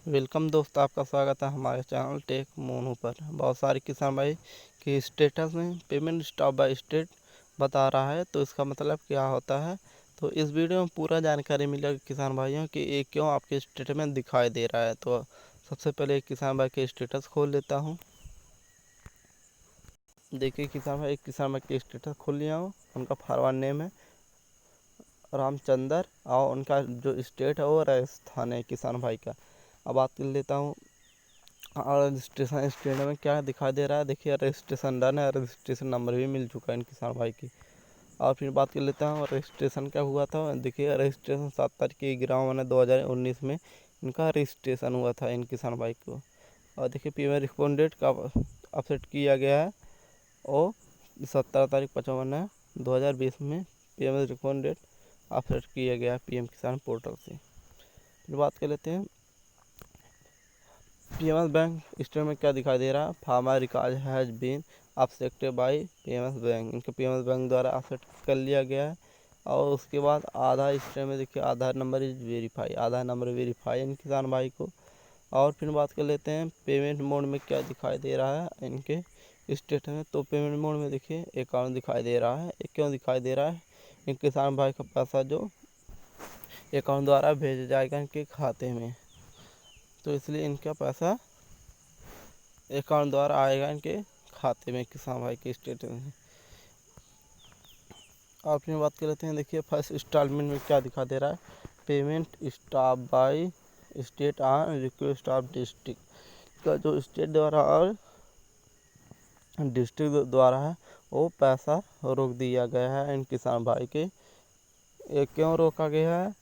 Welcome दोस्त, आपका स्वागत है हमारे चैनल टेक मोनू पर। बहुत सारे किसान भाई की स्टेटस में पेमेंट स्टॉप बाय स्टेट बता रहा है, तो इसका मतलब क्या होता है। तो इस वीडियो में पूरा जानकारी मिलेगी किसान भाइयों कि ये क्यों आपके स्टेटस में दिखाई दे रहा है। तो सबसे पहले एक किसान भाई के स्टेटस खोल लेता हूँ। देखिए किसान भाई, एक किसान भाई के स्टेटस खोल लिया हूँ। उनका फार्मर नेम है रामचंदर और उनका जो स्टेट है वो राजस्थान है किसान भाई का। अब बात कर लेता हूँ और रजिस्ट्रेशन स्टेट में क्या दिखाई दे रहा है। देखिए रजिस्ट्रेशन डन है, रजिस्ट्रेशन नंबर भी मिल चुका है इन किसान भाई की। और फिर बात कर लेता हूँ रजिस्ट्रेशन क्या हुआ था। देखिए रजिस्ट्रेशन 7 तारीख 11/9/2019 में इनका रजिस्ट्रेशन हुआ था इन किसान भाई को। और देखिए पेमेंट रिस्पॉन्ड डेट का अपसेट किया गया है और 17 तारीख 55/9/2020 में पेमेंट रिस्पॉन्ड डेट अपसेट किया गया है PM किसान पोर्टल से। फिर बात कर लेते हैं PMS बैंक स्टेटमेंट में क्या दिखाई दे रहा है। Farmer record has been accepted by PMS bank, इनके PMS बैंक द्वारा अपसेट कर लिया गया है। और उसके बाद आधार स्टेटमेंट में देखिए Aadhaar number is verify, Aadhaar number verify इन किसान भाई को। और फिर बात कर लेते हैं पेमेंट मोड में क्या दिखाई दे रहा है इनके स्टेटमेंट में। तो पेमेंट मोड में देखिए अकाउंट दिखाई दे रहा है। क्यों दिखाई दे रहा है, इन किसान भाई का पैसा जो अकाउंट द्वारा भेजा जाएगा इनके खाते में, तो इसलिए इनका पैसा अकाउंट द्वारा आएगा इनके खाते में किसान भाई के स्टेटमेंट में। और फिर बात कर लेते हैं, देखिए फर्स्ट इंस्टॉलमेंट में क्या दिखा दे रहा है। Payment stop by state on request of district का जो स्टेट द्वारा और डिस्ट्रिक्ट द्वारा है वो पैसा रोक दिया गया है इन किसान भाई के। ये क्यों रोका गया है,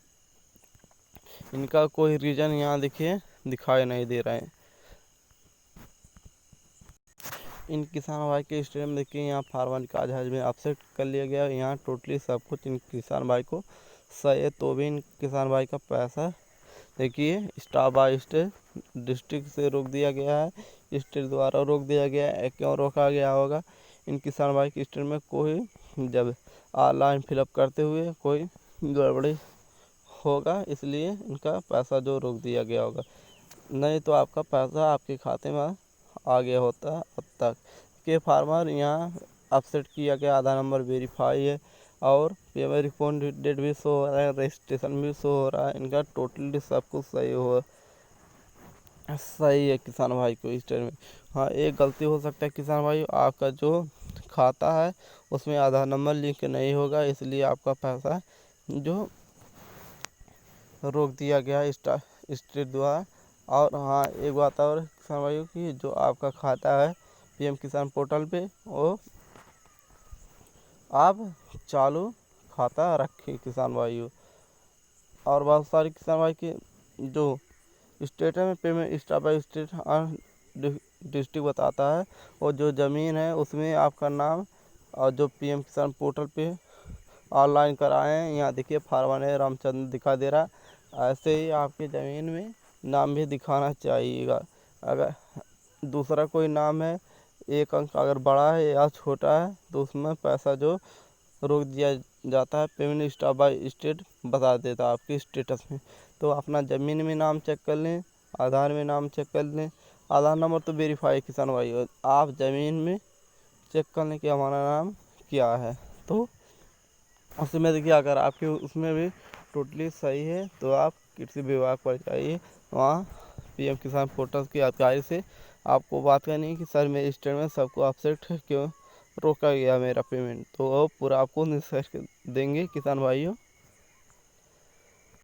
इनका कोई रीज़न यहाँ देखिए दिखाई नहीं दे रहा है। इन किसान भाई के स्टेटमेंट में देखिए यहाँ फार्मर का जहाज में अपसेट कर लिया गया। यहाँ टोटली सब कुछ इन किसान भाई को सही है, तो भी इन किसान भाई का पैसा देखिए स्टाफ बाय स्टेट डिस्ट्रिक्ट से रोक दिया गया है, स्टेट द्वारा रोक दिया गया है। क्यों रोका गया होगा, इन किसान भाई के स्टेट में कोई जब ऑनलाइन फिलअप करते हुए कोई गड़बड़ी होगा, इसलिए इनका पैसा जो रोक दिया गया होगा। नहीं तो आपका पैसा आपके खाते में आ गया होता अब तक के। फार्मर यहाँ अपसेट किया गया, आधार नंबर वेरीफाई है और पेमेंट रिस्पॉन्ड डेट भी शो हो रहा है, रजिस्ट्रेशन भी शो हो रहा है। इनका टोटली सब कुछ सही है किसान भाई को इस टाइम में। हाँ, एक गलती हो सकता है किसान भाई, आपका जो खाता है उसमें आधार नंबर लिंक नहीं होगा, इसलिए आपका पैसा जो रोक दिया गया स्टेट द्वारा। और हाँ, एक बात और किसान भाइयों की, जो आपका खाता है PM किसान पोर्टल पे वो आप चालू खाता रखें किसान भाइयों। और बहुत सारे किसान भाई के जो स्टेट में payment stop by state district बताता है, और जो ज़मीन है उसमें आपका नाम और जो PM किसान पोर्टल पे ऑनलाइन कराए हैं। यहाँ देखिए फार्मर है रामचंद्र दिखा दे रहा है। ऐसे ही आपके ज़मीन में नाम भी दिखाना चाहिएगा। अगर दूसरा कोई नाम है, एक अंक अगर बड़ा है या छोटा है, तो उसमें पैसा जो रोक दिया जाता है। पेमेंट स्टॉप बाय स्टेट बता देता है आपके स्टेटस में। तो अपना ज़मीन में नाम चेक कर लें, आधार में नाम चेक कर लें। आधार नंबर तो वेरीफाई किसान भाई, आप ज़मीन में चेक कर लें कि हमारा नाम क्या है। तो उसमें देखिए अगर आपके उसमें भी टोटली सही है तो आप कृषि विभाग पर जाइए, वहाँ PM किसान पोर्टल की अधिकारी से आपको बात करनी है कि सर मेरे स्टेटमेंट सबको अपसेट क्यों रोका गया मेरा पेमेंट, तो वो पूरा आपको निष्कर्ष देंगे किसान भाइयों।